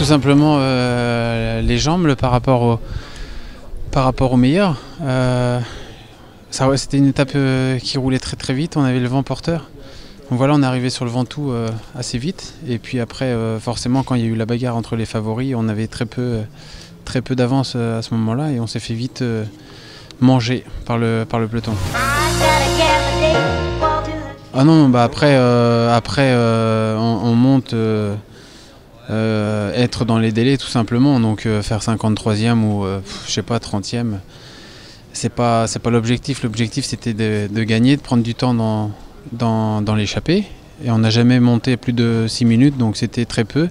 Tout simplement les jambes par rapport au meilleur. C'était une étape qui roulait très très vite, on avait le vent porteur. Donc voilà, on est arrivé sur le Ventoux assez vite. Et puis après, forcément, quand il y a eu la bagarre entre les favoris, on avait très peu d'avance à ce moment-là et on s'est fait vite manger par le peloton. Ah non, bah après on monte être dans les délais tout simplement, donc faire 53e ou je sais pas 30e, c'est pas l'objectif. L'objectif c'était de gagner, de prendre du temps dans l'échappée, et on n'a jamais monté plus de 6 minutes, donc c'était très peu.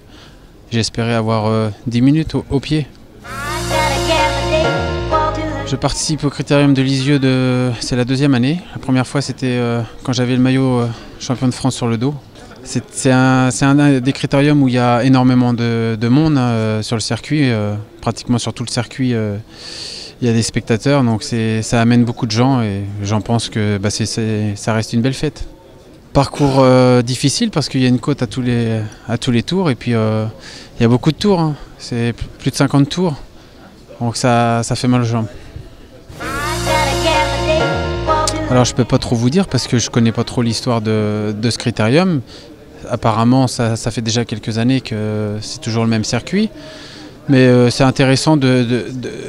J'espérais avoir 10 minutes au pied. Je participe au Critérium de Lisieux, c'est la deuxième année. La première fois c'était quand j'avais le maillot champion de France sur le dos. C'est un des critériums où il y a énormément de monde sur le circuit, pratiquement sur tout le circuit il y a des spectateurs, donc ça amène beaucoup de gens et j'en pense que ça reste une belle fête. Parcours difficile parce qu'il y a une côte à tous les tours et puis il y a beaucoup de tours, hein. C'est plus de 50 tours, donc ça fait mal aux jambes. Alors je peux pas trop vous dire parce que je connais pas trop l'histoire de ce critérium. Apparemment ça fait déjà quelques années que c'est toujours le même circuit, mais c'est intéressant de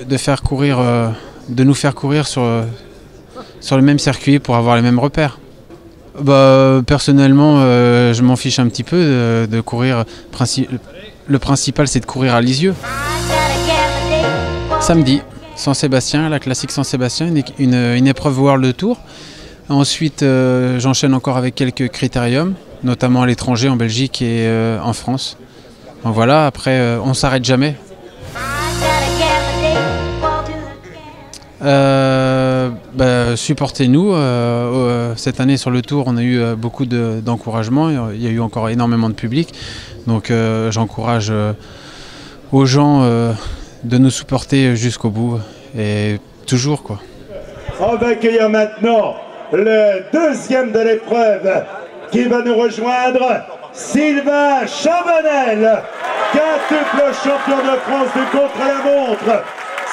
nous faire courir sur le même circuit pour avoir les mêmes repères. Personnellement je m'en fiche un petit peu de courir. Le principal c'est de courir à Lisieux. Samedi, Saint-Sébastien, la classique Saint-Sébastien, une épreuve World Tour. Ensuite, j'enchaîne encore avec quelques critériums, notamment à l'étranger, en Belgique et en France. Donc voilà, après, on ne s'arrête jamais. Supportez-nous. Cette année sur le Tour, on a eu beaucoup d'encouragement. Il y a eu encore énormément de public. Donc j'encourage aux gens de nous supporter jusqu'au bout et toujours quoi. On va accueillir maintenant le deuxième de l'épreuve qui va nous rejoindre, Sylvain Chavanel, quintuple champion de France du contre-la-montre.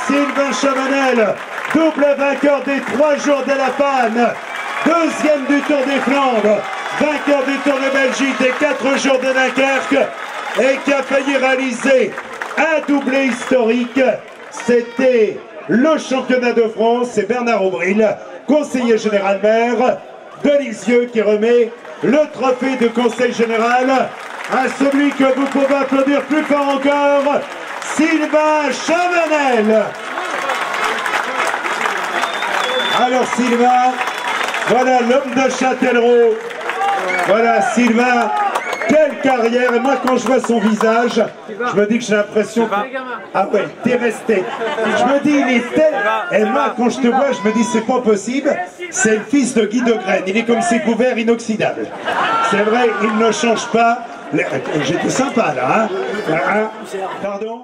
Sylvain Chavanel, double vainqueur des 3 jours de la Panne, deuxième du Tour des Flandres, vainqueur du Tour de Belgique des 4 jours de Dunkerque et qui a failli réaliser un doublé historique. C'était le championnat de France. C'est Bernard Aubril, conseiller général maire de Lisieux, qui remet le trophée de conseil général à celui que vous pouvez applaudir plus fort encore, Sylvain Chavanel. Alors Sylvain, voilà l'homme de Châtellerault. Voilà Sylvain. Quelle carrière! Et moi, quand je vois son visage, je me dis que j'ai l'impression que... Ah ouais, t'es resté. Je me dis, il est tel... Et moi, quand je te vois, je me dis, c'est pas possible. C'est le fils de Guy de Graine. Il est comme ses couverts inoxydables. C'est vrai, il ne change pas. J'étais sympa, là, hein? Pardon?